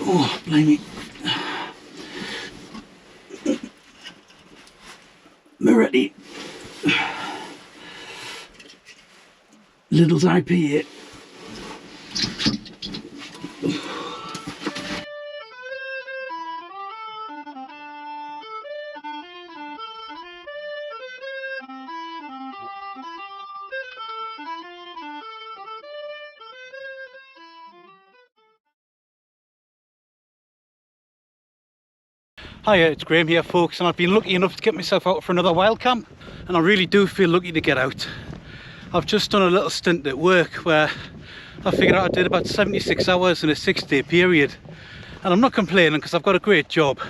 Oh, blimey. Moretti. Noodles IPA. Hiya, it's Graham here folks, and I've been lucky enough to get myself out for another wild camp, and I really do feel lucky to get out. I've just done a little stint at work where I figured out I did about 76 hours in a 6-day period, and I'm not complaining because I've got a great job,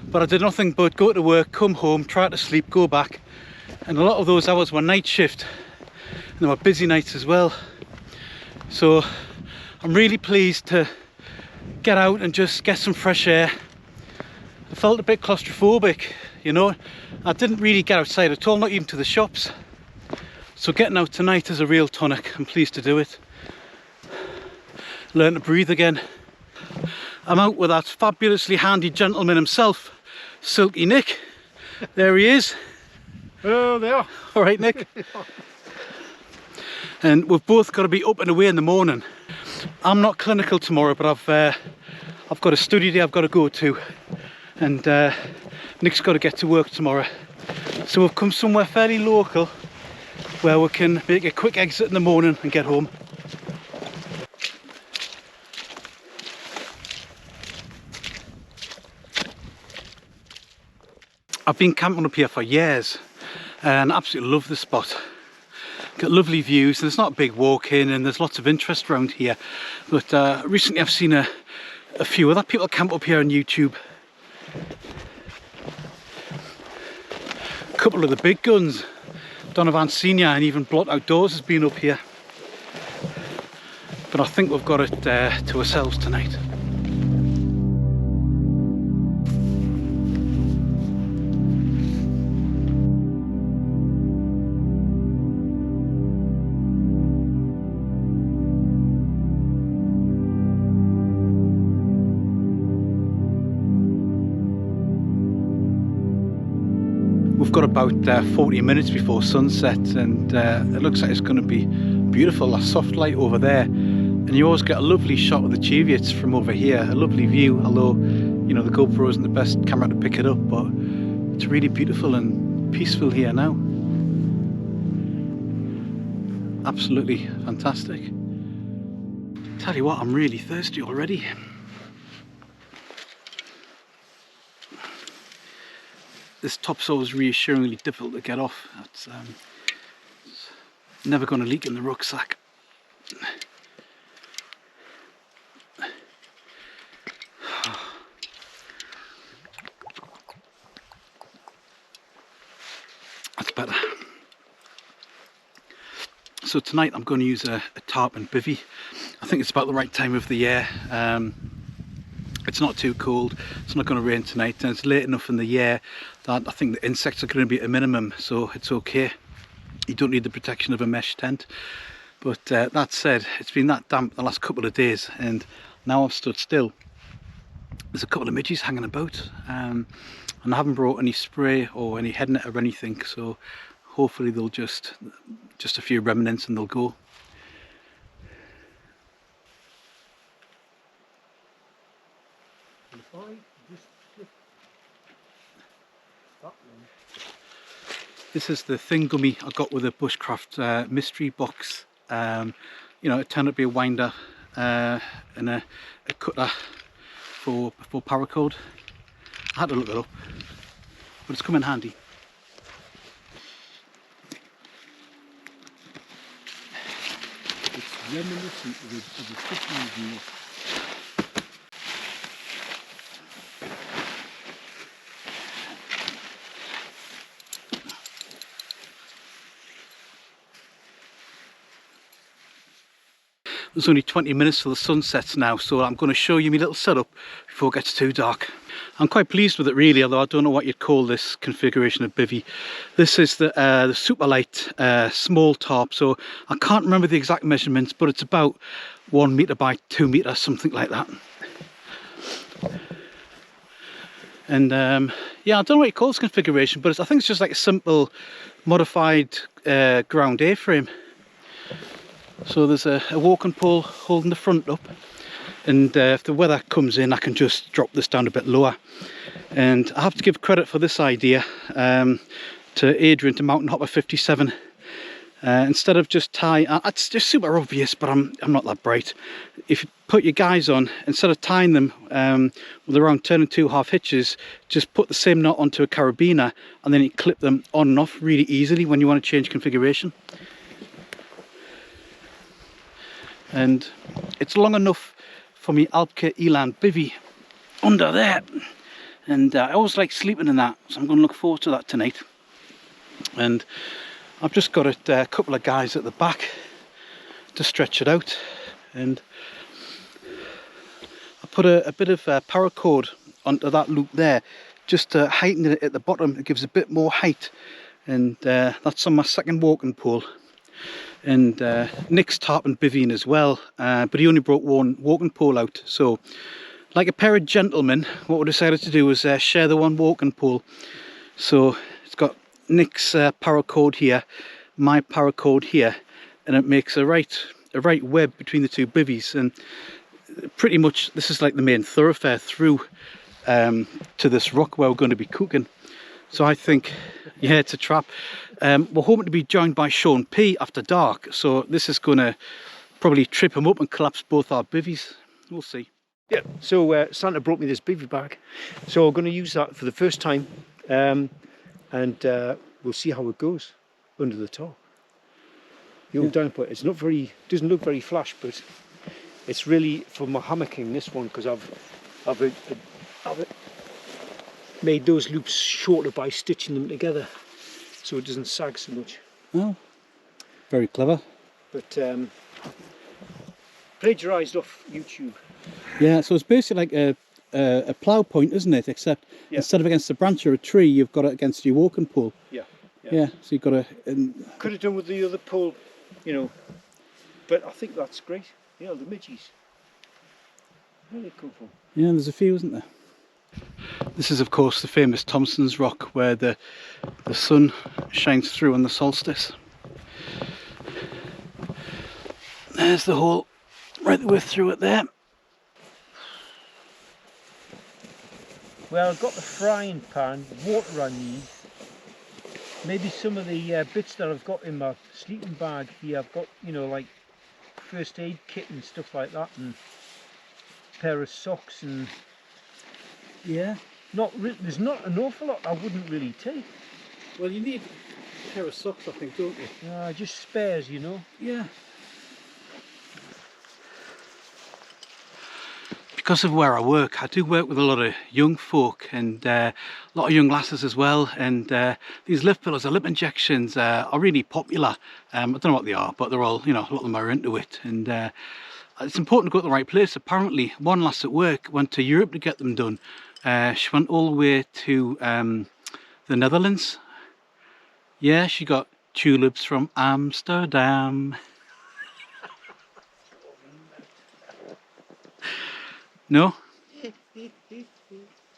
but I did nothing but go to work, come home, try to sleep, go back, and a lot of those hours were night shift, and they were busy nights as well. So I'm really pleased to get out and just get some fresh air. I felt a bit claustrophobic, you know. I didn't really get outside at all, not even to the shops. So getting out tonight is a real tonic. I'm pleased to do it. Learn to breathe again. I'm out with that fabulously handy gentleman himself, Silky Nick. There he is. Oh, there. All right, Nick. And we've both got to be up and away in the morning. I'm not clinical tomorrow, but I've got a study day I've got to go to. And Nick's got to get to work tomorrow, so we've come somewhere fairly local where we can make a quick exit in the morning and get home. I've been camping up here for years and absolutely love the spot. Got lovely views, and it's not a big walk in, and there's lots of interest around here. But recently I've seen a few other people camp up here on YouTube. A couple of the big guns, Donovan Senior and even Blot Outdoors has been up here, but I think we've got it to ourselves tonight. We've got about 40 minutes before sunset, and it looks like it's going to be beautiful. A soft light over there, and you always get a lovely shot of the Cheviots from over here. A lovely view, although you know the GoPro isn't the best camera to pick it up, but it's really beautiful and peaceful here now. Absolutely fantastic. Tell you what, I'm really thirsty already. This topsoil is reassuringly difficult to get off. It's never going to leak in the rucksack. That's better. So tonight I'm going to use a tarp and bivvy. I think it's about the right time of the year. It's not too cold, it's not going to rain tonight, and it's late enough in the year that I think the insects are going to be at a minimum, so it's okay. You don't need the protection of a mesh tent. But that said, it's been that damp the last couple of days, and now I've stood still. There's a couple of midges hanging about, and I haven't brought any spray or any head net or anything, so hopefully they'll just a few remnants and they'll go. This is the thing gummy I got with a bushcraft mystery box. You know, it turned out to be a winder and a cutter for paracord. I had to look it up, but it's come in handy. It's reminiscent of the 50s. There's only 20 minutes till the sun sets now, so I'm going to show you my little setup before it gets too dark. I'm quite pleased with it really, although I don't know what you'd call this configuration of bivvy. This is the super light small tarp, so I can't remember the exact measurements, but it's about 1 metre by 2 metres, something like that. And yeah, I don't know what you call this configuration, but I think it's just like a simple modified ground A-frame. So there's a walking pole holding the front up, and if the weather comes in I can just drop this down a bit lower. And I have to give credit for this idea to Adrian, to Mountain Hopper 57. Instead of just tying, it's just super obvious, but I'm not that bright. If you put your guys on, instead of tying them with around 10 and 2/2 hitches, just put the same knot onto a carabiner, and then you clip them on and off really easily when you want to change configuration. And it's long enough for me Alpkit Elan bivvy under there, and I always like sleeping in that, so I'm going to look forward to that tonight. And I've just got a couple of guys at the back to stretch it out, and I put a bit of paracord onto that loop there just to heighten it at the bottom. It gives a bit more height, and that's on my second walking pole. And Nick's Tarp and Bivy as well, but he only brought one walking pole out. So like a pair of gentlemen, what we decided to do was share the one walking pole. So it's got Nick's paracord here, my paracord here, and it makes a right web between the two bivvies. And pretty much this is like the main thoroughfare through to this rock where we're going to be cooking. So I think, yeah, it's a trap. We're hoping to be joined by Sean P after dark, so this is going to probably trip him up and collapse both our bivvies. We'll see. Yeah, so Santa brought me this bivvy bag, so we're going to use that for the first time, and we'll see how it goes under the top. The old down point, it's not very, doesn't look very flash, but it's really for my hammocking, this one, because I've made those loops shorter by stitching them together, so it doesn't sag so much. Oh, very clever. But plagiarised off YouTube. Yeah, so it's basically like a plough point, isn't it? Except instead of against the branch of a tree, you've got it against your walking pole. Yeah, so you've got to... Could have done with the other pole, you know, but I think that's great. You know, the midgies. Where did they come from? Yeah, there's a few, isn't there? This is of course the famous Thompson's Rock, where the sun shines through on the solstice. There's the hole right the way through it there. Well, I've got the frying pan, water I need. Maybe some of the bits that I've got in my sleeping bag here, I've got, you know, like first aid kit and stuff like that, and a pair of socks, and Yeah. there's not an awful lot I wouldn't really take. Well, you need a pair of socks, I think, don't you? Just spares, you know. Yeah. Because of where I work, I do work with a lot of young folk and a lot of young lasses as well, and these lift pillows, the lip injections, are really popular. I don't know what they are, but they're all, you know, a lot of them are into it, and it's important to go to the right place. Apparently one lass at work went to Europe to get them done. She went all the way to the Netherlands. Yeah, she got tulips from Amsterdam. No?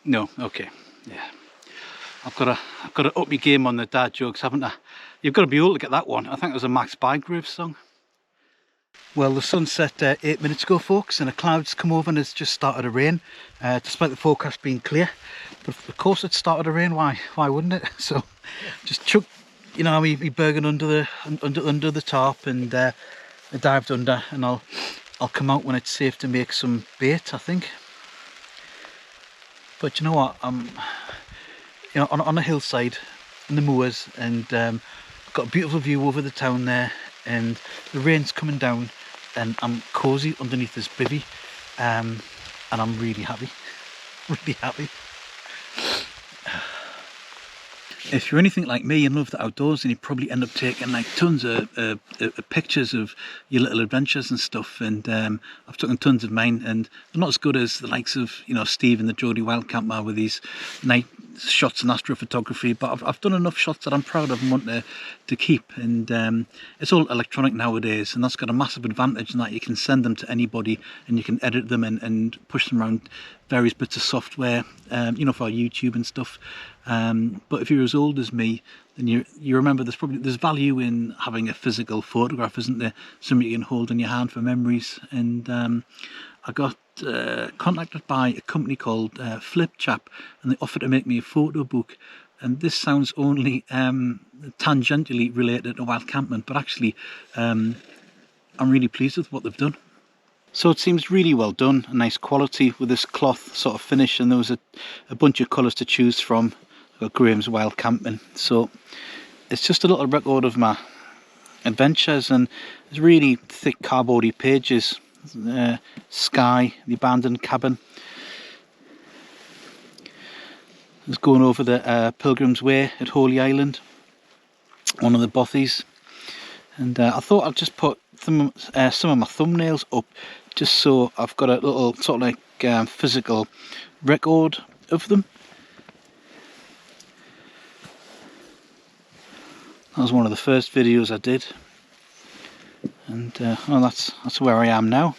No, okay. Yeah. I've got to up my game on the dad jokes, haven't I? You've got to be able to get that one. I think it was a Max Bygrave song. Well, the sun set 8 minutes ago, folks, and the clouds come over and it's just started to rain, despite the forecast being clear. But of course it started to rain, why wouldn't it? So just chuck, you know, me bergen under the tarp, and I dived under, and I'll come out when it's safe to make some bait, I think. But you know what, I'm you know, on a hillside in the moors, and got a beautiful view over the town there, and the rain's coming down, and I'm cosy underneath this bivvy, and I'm really happy, really happy. If you're anything like me and love the outdoors, then you probably end up taking like tons of pictures of your little adventures and stuff, and I've taken tons of mine, and they're not as good as the likes of, you know, Steve and the Geordie Wildcamper with these night shots in astrophotography, but I've done enough shots that I'm proud of and want to keep. And it's all electronic nowadays, and that's got a massive advantage in that you can send them to anybody and you can edit them and push them around various bits of software, you know, for YouTube and stuff. But if you're as old as me, then you remember there's value in having a physical photograph, isn't there? Something you can hold in your hand for memories. And I got contacted by a company called Flipchap, and they offered to make me a photo book. And this sounds only tangentially related to wild camping, but actually I'm really pleased with what they've done. So it seems really well done, a nice quality with this cloth sort of finish, and there was a bunch of colours to choose from. I've got Graham's Wild Camping, so it's just a little record of my adventures, and it's really thick cardboardy pages. Sky, the abandoned cabin. It's going over the Pilgrim's Way at Holy Island, one of the bothies. And I thought I'd just put some of my thumbnails up, just so I've got a little sort of like physical record of them. That was one of the first videos I did, and well, that's where I am now.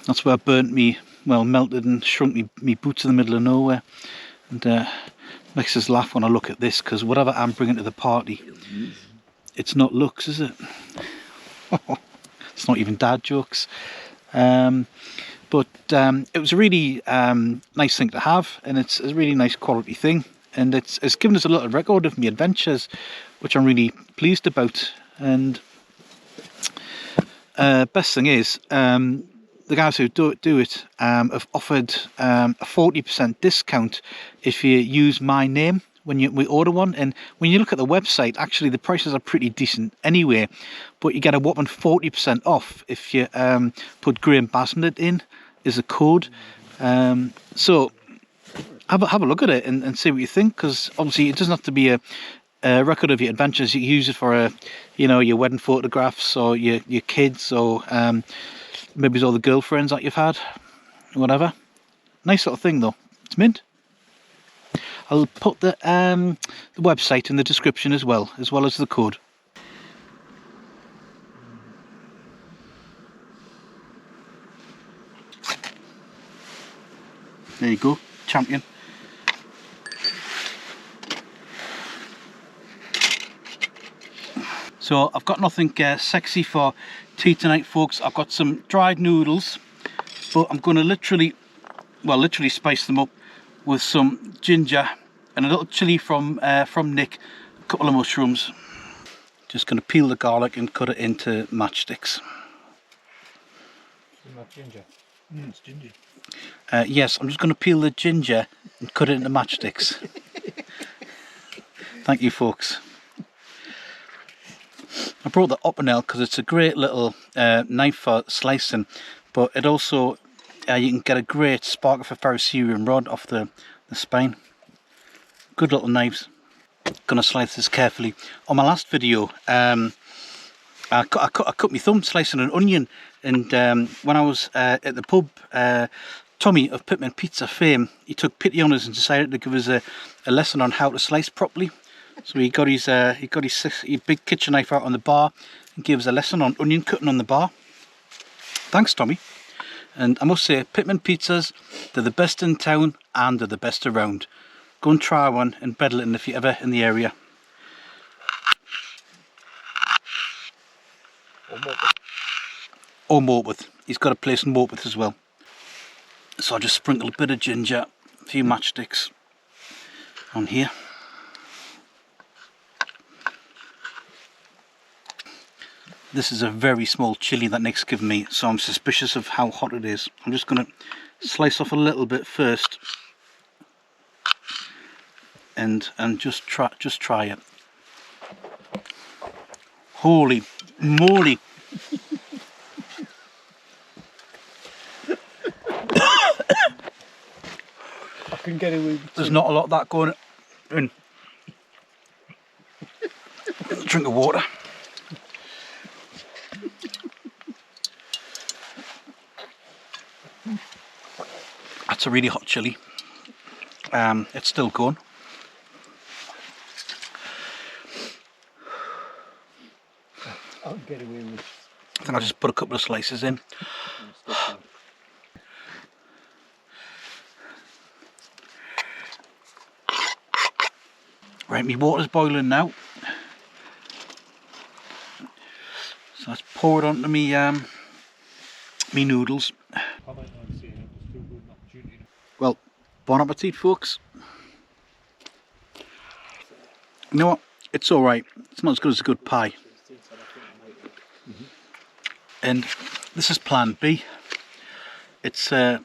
That's where I burnt me, well, melted and shrunk me boots in the middle of nowhere. And makes us laugh when I look at this, because whatever I'm bringing to the party, it's not looks, is it? It's not even dad jokes. But it was a really nice thing to have, and it's a really nice quality thing, and it's given us a little record of my adventures, which I'm really pleased about. And best thing is, the guys who do it have offered a 40% discount if you use my name when we order one. And when you look at the website, actually the prices are pretty decent anyway, but you get a whopping 40% off if you put Graham Basmett in as a code. So have a look at it and see what you think, because obviously it doesn't have to be a record of your adventures. You can use it for your wedding photographs, or your kids, or maybe it's all the girlfriends that you've had, whatever. Nice little thing though. It's mint. I'll put the website in the description as well as the code. There you go, champion. So I've got nothing sexy for tea tonight, folks. I've got some dried noodles, but I'm going to literally spice them up with some ginger and a little chilli from Nick, a couple of mushrooms. Just going to peel the garlic and cut it into matchsticks. Not ginger. It's ginger. Yes, I'm just going to peel the ginger and cut it into matchsticks. Thank you, folks. I brought the Hoptimist because it's a great little knife for slicing, but it also you can get a great spark of a ferrocerium rod off the spine. Good little knives. Gonna slice this carefully. On my last video, I cut my thumb slicing an onion, and when I was at the pub, Tommy of Pitman Pizza fame, he took pity on us and decided to give us a lesson on how to slice properly. So he got his big kitchen knife out on the bar and gave us a lesson on onion cutting on the bar. Thanks, Tommy. And I must say, Pitman Pizzas, they're the best in town and they're the best around. Go and try one in Bedlington if you're ever in the area. Or Morpeth. He's got a place in Morpeth as well. So I'll just sprinkle a bit of ginger, a few matchsticks on here. This is a very small chilli that Nick's given me, so I'm suspicious of how hot it is. I'm just going to slice off a little bit first, and just try it. Holy moly! I can get away with There's not a lot of that going in. Drink of water. That's a really hot chili. It's still going. I'll get away with. I think I'll just put a couple of slices in. Right, my water's boiling now. So let's pour it onto me me noodles. Well, bon appetit, folks. You know what? It's all right. It's not as good as a good pie. And this is Plan B. It's a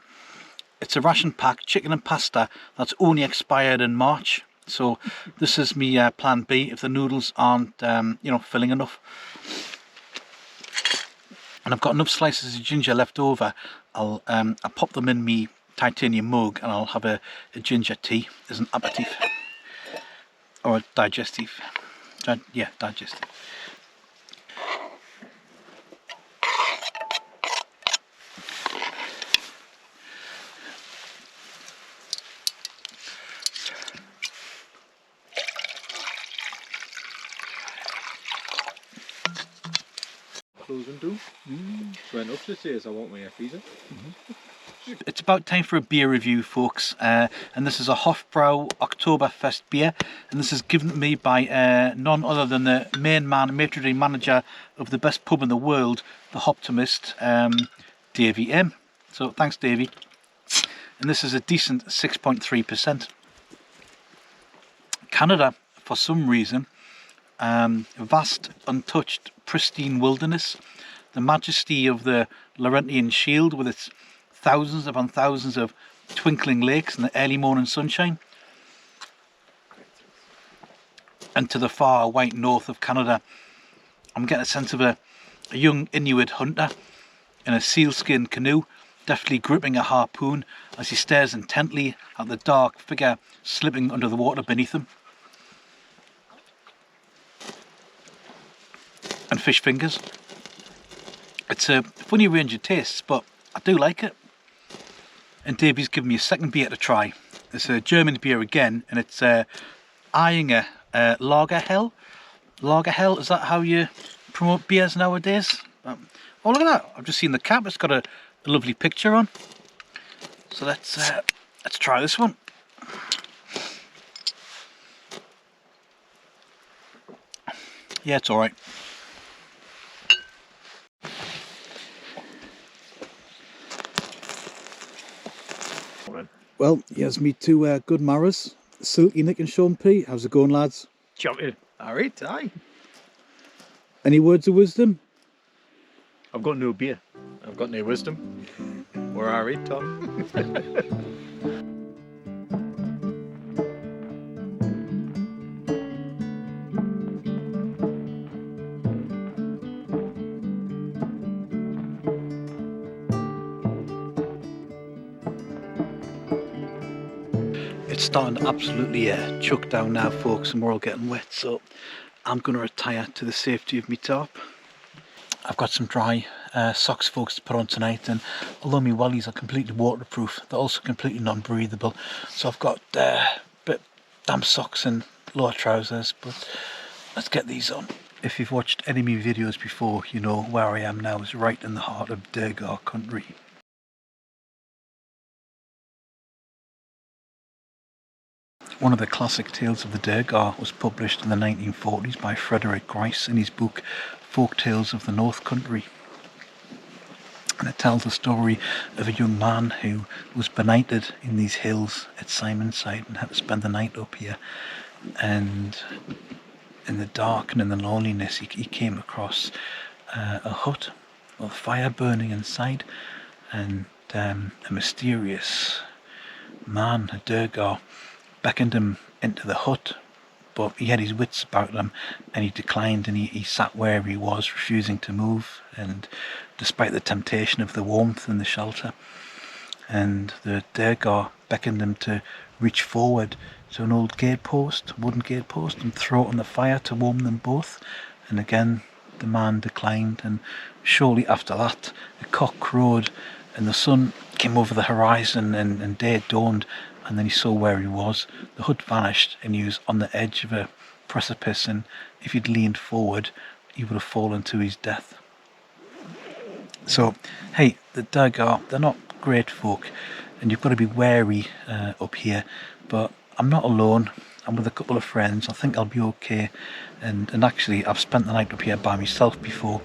ration pack chicken and pasta that's only expired in March. So this is me Plan B if the noodles aren't you know, filling enough. And I've got enough slices of ginger left over. I'll pop them in me titanium mug and I'll have a ginger tea as an aperitif or a digestive. Yeah, digestive. Closing do. Went up to say I want my freezer. It's about time for a beer review, folks, and this is a Hofbrau Oktoberfest beer, and this is given to me by none other than the main man, maitre d' manager of the best pub in the world, the Hoptimist, Davy M. So thanks, Davy. And this is a decent 6.3%. Canada, for some reason, vast, untouched, pristine wilderness, the majesty of the Laurentian Shield with its thousands upon thousands of twinkling lakes in the early morning sunshine, and to the far white north of Canada, I'm getting a sense of a young Inuit hunter in a sealskin canoe, deftly gripping a harpoon as he stares intently at the dark figure slipping under the water beneath him. And fish fingers. It's a funny range of tastes, but I do like it. And Davy's given me a second beer to try. It's a German beer again, and it's Eyinger Lagerhell. Lagerhell, is that how you promote beers nowadays? Oh, look at that! I've just seen the cap. It's got a lovely picture on. So let's try this one. Yeah, it's all right. Well, here's me two good marrows, Silky Nick and Sean P. How's it going, lads? Jumping. Alright, aye. Any words of wisdom? I've got no beer. I've got no wisdom. We're alright, Tom. It's starting to absolutely chuck down now, folks, and we're all getting wet, so I'm going to retire to the safety of my tarp. I've got some dry socks, folks, to put on tonight, and although my wellies are completely waterproof, they're also completely non-breathable, so I've got bit damp socks and lower trousers, but let's get these on. If you've watched any of my videos before, you know where I am now is right in the heart of Durgar country. One of the classic tales of the Durgar was published in the 1940s by Frederick Grice in his book Folk Tales of the North Country. And it tells the story of a young man who was benighted in these hills at Simonside and had to spend the night up here. And in the dark and in the loneliness, he came across a hut with fire burning inside, and a mysterious man, a Durgar, beckoned him into the hut, but he had his wits about him and he declined, and he sat where he was, refusing to move, and despite the temptation of the warmth and the shelter. And the Durgar beckoned him to reach forward to an old gatepost, wooden gatepost, and throw it on the fire to warm them both. And again the man declined, and shortly after that a cock crowed and the sun came over the horizon and day dawned, and then he saw where he was. The hood vanished and he was on the edge of a precipice, and if he'd leaned forward he would have fallen to his death. So hey, the Durgar, they're not great folk and you've got to be wary up here, but I'm not alone. I'm with a couple of friends. I think I'll be okay, and actually I've spent the night up here by myself before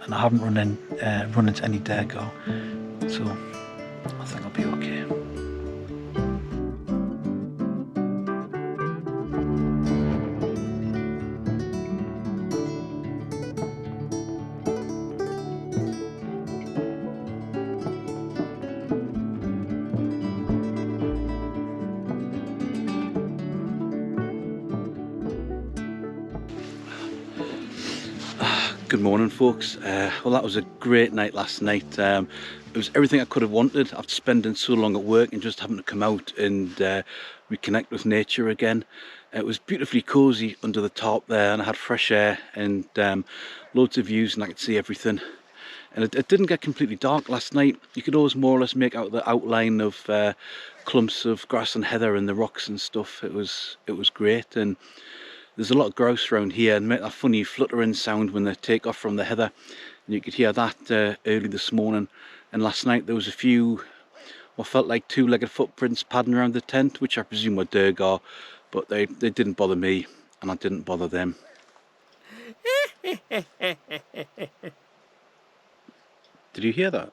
and I haven't run into any Durgar, so I think I'll be okay. Good morning, folks. Well, that was a great night last night. It was everything I could have wanted after spending so long at work and just having to come out and reconnect with nature again. It was beautifully cosy under the tarp there, and I had fresh air and loads of views, and I could see everything. And it didn't get completely dark last night. You could always more or less make out the outline of clumps of grass and heather and the rocks and stuff. It was great. And there's a lot of grouse around here and make that funny fluttering sound when they take off from the heather, and you could hear that early this morning. And last night there was a few what felt like two-legged footprints padding around the tent, which I presume were Durgar, but they didn't bother me and I didn't bother them. Did you hear that?